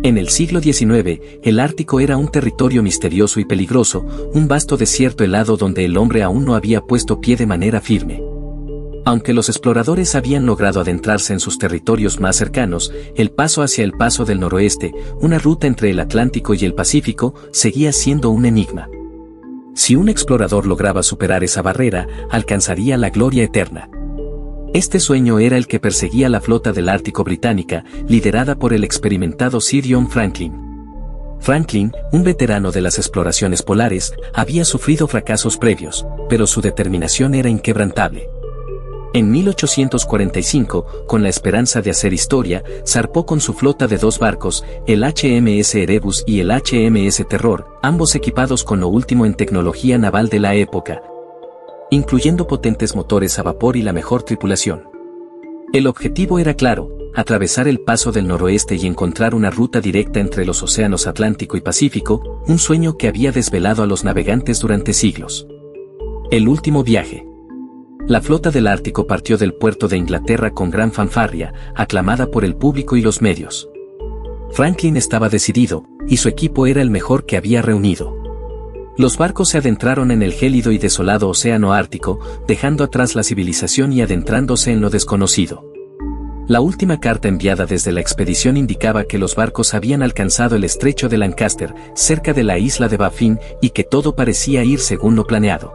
En el siglo XIX, el Ártico era un territorio misterioso y peligroso, un vasto desierto helado donde el hombre aún no había puesto pie de manera firme. Aunque los exploradores habían logrado adentrarse en sus territorios más cercanos, el paso hacia el Paso del Noroeste, una ruta entre el Atlántico y el Pacífico, seguía siendo un enigma. Si un explorador lograba superar esa barrera, alcanzaría la gloria eterna. Este sueño era el que perseguía la flota del Ártico británica, liderada por el experimentado Sir John Franklin. Franklin, un veterano de las exploraciones polares, había sufrido fracasos previos, pero su determinación era inquebrantable. En 1845, con la esperanza de hacer historia, zarpó con su flota de 2 barcos, el HMS Erebus y el HMS Terror, ambos equipados con lo último en tecnología naval de la época, incluyendo potentes motores a vapor y la mejor tripulación. El objetivo era claro: atravesar el Paso del Noroeste y encontrar una ruta directa entre los océanos Atlántico y Pacífico, un sueño que había desvelado a los navegantes durante siglos. El último viaje. La flota del Ártico partió del puerto de Inglaterra con gran fanfarria, aclamada por el público y los medios. Franklin estaba decidido, y su equipo era el mejor que había reunido. Los barcos se adentraron en el gélido y desolado océano Ártico, dejando atrás la civilización y adentrándose en lo desconocido. La última carta enviada desde la expedición indicaba que los barcos habían alcanzado el estrecho de Lancaster, cerca de la isla de Baffin, y que todo parecía ir según lo planeado.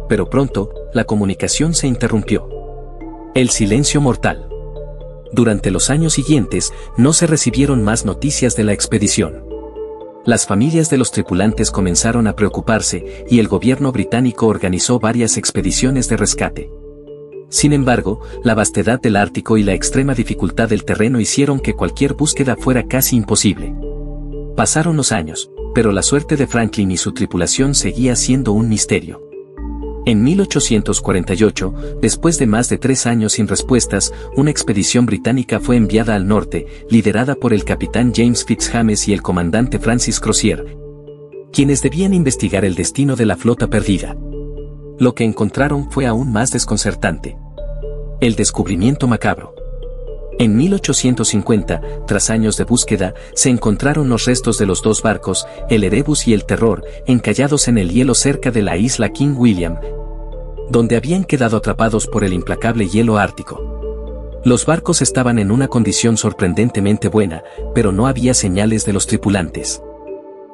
Pero pronto, la comunicación se interrumpió. El silencio mortal. Durante los años siguientes, no se recibieron más noticias de la expedición. Las familias de los tripulantes comenzaron a preocuparse, y el gobierno británico organizó varias expediciones de rescate. Sin embargo, la vastedad del Ártico y la extrema dificultad del terreno hicieron que cualquier búsqueda fuera casi imposible. Pasaron los años, pero la suerte de Franklin y su tripulación seguía siendo un misterio. En 1848, después de más de 3 años sin respuestas, una expedición británica fue enviada al norte, liderada por el capitán James Fitzjames y el comandante Francis Crozier, quienes debían investigar el destino de la flota perdida. Lo que encontraron fue aún más desconcertante. El descubrimiento macabro. En 1850, tras años de búsqueda, se encontraron los restos de los 2 barcos, el Erebus y el Terror, encallados en el hielo cerca de la isla King William, donde habían quedado atrapados por el implacable hielo ártico. Los barcos estaban en una condición sorprendentemente buena, pero no había señales de los tripulantes.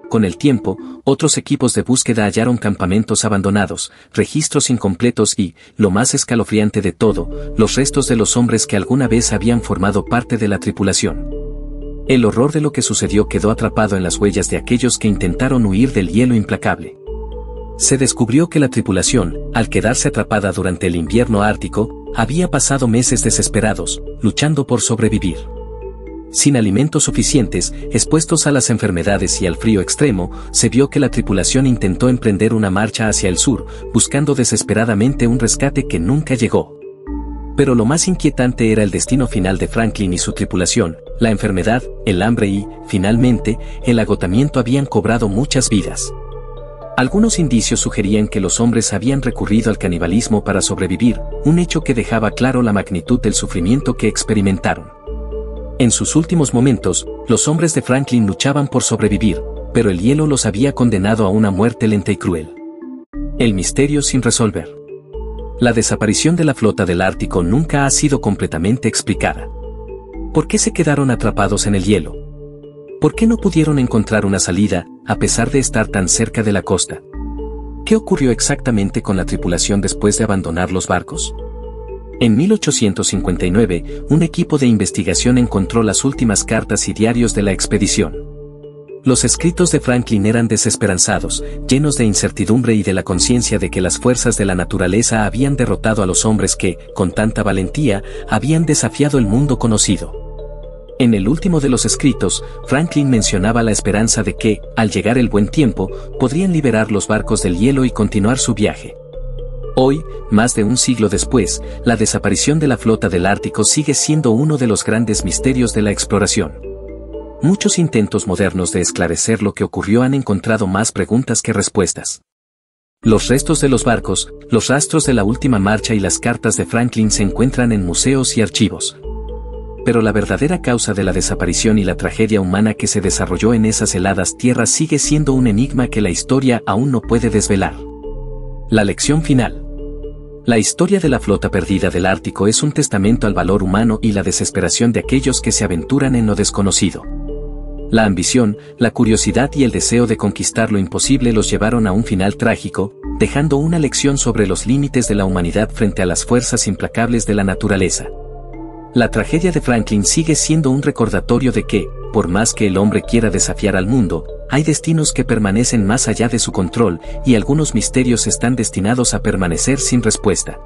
Con el tiempo, otros equipos de búsqueda hallaron campamentos abandonados, registros incompletos y, lo más escalofriante de todo, los restos de los hombres que alguna vez habían formado parte de la tripulación. El horror de lo que sucedió quedó atrapado en las huellas de aquellos que intentaron huir del hielo implacable. Se descubrió que la tripulación, al quedarse atrapada durante el invierno ártico, había pasado meses desesperados, luchando por sobrevivir. Sin alimentos suficientes, expuestos a las enfermedades y al frío extremo, se vio que la tripulación intentó emprender una marcha hacia el sur, buscando desesperadamente un rescate que nunca llegó. Pero lo más inquietante era el destino final de Franklin y su tripulación. La enfermedad, el hambre y, finalmente, el agotamiento habían cobrado muchas vidas. Algunos indicios sugerían que los hombres habían recurrido al canibalismo para sobrevivir, un hecho que dejaba claro la magnitud del sufrimiento que experimentaron. En sus últimos momentos, los hombres de Franklin luchaban por sobrevivir, pero el hielo los había condenado a una muerte lenta y cruel. El misterio sin resolver. La desaparición de la flota del Ártico nunca ha sido completamente explicada. ¿Por qué se quedaron atrapados en el hielo? ¿Por qué no pudieron encontrar una salida, a pesar de estar tan cerca de la costa? ¿Qué ocurrió exactamente con la tripulación después de abandonar los barcos? En 1859, un equipo de investigación encontró las últimas cartas y diarios de la expedición. Los escritos de Franklin eran desesperanzados, llenos de incertidumbre y de la conciencia de que las fuerzas de la naturaleza habían derrotado a los hombres que, con tanta valentía, habían desafiado el mundo conocido. En el último de los escritos, Franklin mencionaba la esperanza de que, al llegar el buen tiempo, podrían liberar los barcos del hielo y continuar su viaje. Hoy, más de un siglo después, la desaparición de la flota del Ártico sigue siendo uno de los grandes misterios de la exploración. Muchos intentos modernos de esclarecer lo que ocurrió han encontrado más preguntas que respuestas. Los restos de los barcos, los rastros de la última marcha y las cartas de Franklin se encuentran en museos y archivos. pero la verdadera causa de la desaparición y la tragedia humana que se desarrolló en esas heladas tierras sigue siendo un enigma que la historia aún no puede desvelar. La lección final. La historia de la flota perdida del Ártico es un testamento al valor humano y la desesperación de aquellos que se aventuran en lo desconocido. La ambición, la curiosidad y el deseo de conquistar lo imposible los llevaron a un final trágico, dejando una lección sobre los límites de la humanidad frente a las fuerzas implacables de la naturaleza. La tragedia de Franklin sigue siendo un recordatorio de que, por más que el hombre quiera desafiar al mundo, hay destinos que permanecen más allá de su control y algunos misterios están destinados a permanecer sin respuesta.